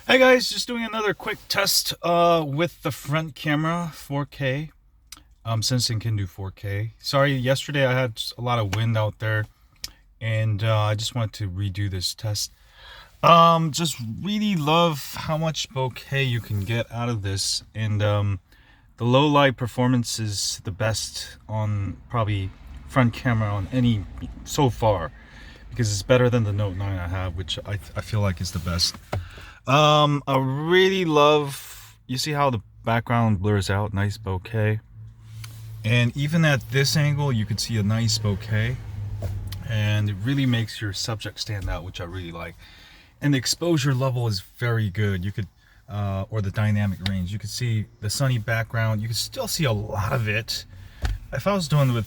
Hey guys, just doing another quick test with the front camera 4K. Since it can do 4K. Sorry, yesterday I had a lot of wind out there, and I just wanted to redo this test. Just really love how much bokeh you can get out of this, and the low light performance is the best on probably front camera on any so far, because it's better than the Note 9 I have, which I feel like is the best. I really love, you see how the background blurs out, nice bokeh. And even at this angle, you can see a nice bokeh. And it really makes your subject stand out, which I really like. And the exposure level is very good. You could, or the dynamic range, you could see the sunny background. You can still see a lot of it. If I was doing it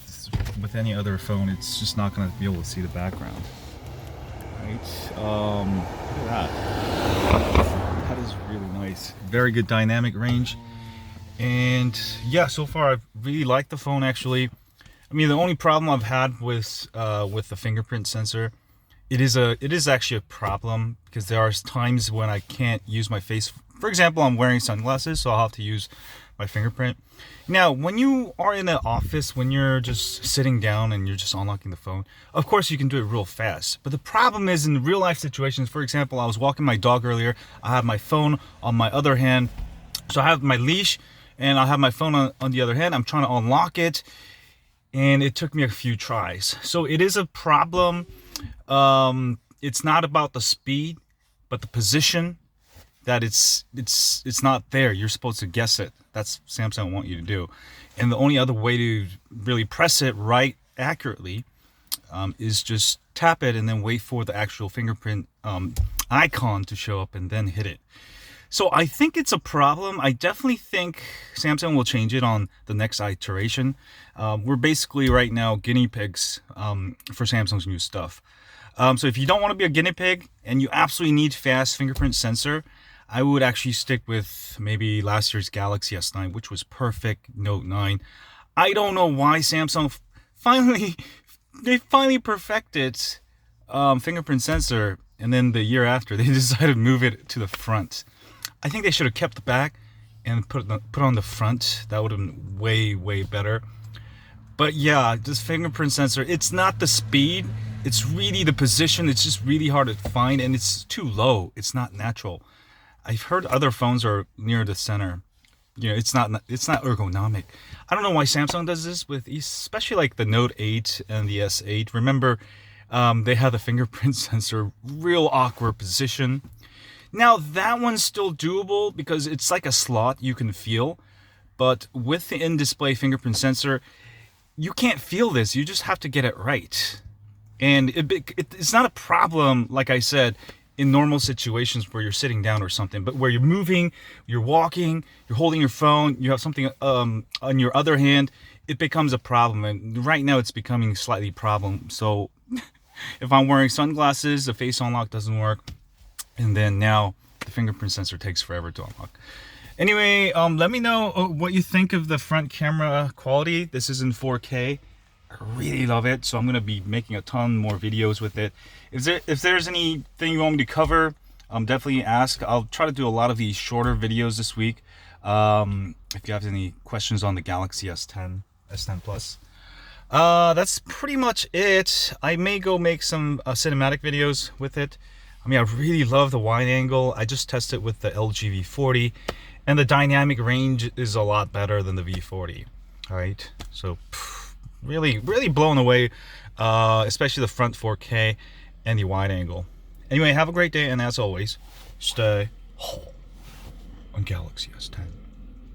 with any other phone, it's just not going to be able to see the background. Right? Look at that. That is really nice. Very good dynamic range. And yeah, so far I've really liked the phone actually. I mean, the only problem I've had with the fingerprint sensor, it is actually a problem because there are times when I can't use my face. For example, I'm wearing sunglasses, so I'll have to use my fingerprint. Now, when you are in an office, when you're just sitting down and you're just unlocking the phone, of course you can do it real fast. But the problem is in real life situations, for example, I was walking my dog earlier, I have my phone on my other hand. So I have my leash and I have my phone on the other hand. I'm trying to unlock it and it took me a few tries. So it is a problem. It's not about the speed, but the position that it's not there. You're supposed to guess it. That's Samsung want you to do. And the only other way to really press it right accurately is just tap it and then wait for the actual fingerprint icon to show up and then hit it. So I think it's a problem. I definitely think Samsung will change it on the next iteration. We're basically right now guinea pigs for Samsung's new stuff. So if you don't want to be a guinea pig and you absolutely need fast fingerprint sensor, I would actually stick with maybe last year's Galaxy S10, which was perfect. Note 9. I don't know why Samsung finally perfected fingerprint sensor, and then the year after they decided to move it to the front. I think they should have kept the back and put on the front. That would have been way better. But yeah, this fingerprint sensor, it's not the speed, it's really the position. It's just really hard to find, and it's too low. It's not natural. I've heard other phones are near the center. You know, it's not ergonomic. I don't know why Samsung does this with, especially like the Note 8 and the S8. Remember, they had the fingerprint sensor, real awkward position. Now that one's still doable because it's like a slot you can feel, but with the in-display fingerprint sensor, you can't feel this. You just have to get it right. And it's not a problem, like I said, in normal situations where you're sitting down or something, but where you're moving, you're walking, you're holding your phone, you have something on your other hand, it becomes a problem. And right now it's becoming slightly a problem. So if I'm wearing sunglasses, the face unlock doesn't work. And then now the fingerprint sensor takes forever to unlock. Anyway, let me know what you think of the front camera quality. This is in 4K. I really love it, so I'm going to be making a ton more videos with it. If there's anything you want me to cover, definitely ask. I'll try to do a lot of these shorter videos this week. If you have any questions on the Galaxy S10, S10 Plus. That's pretty much it. I may go make some cinematic videos with it. I mean, I really love the wide angle. I just tested with the LG V40, and the dynamic range is a lot better than the V40. All right, so really blown away, especially the front 4K and the wide angle. Anyway, have a great day, and as always, stay on Galaxy S10.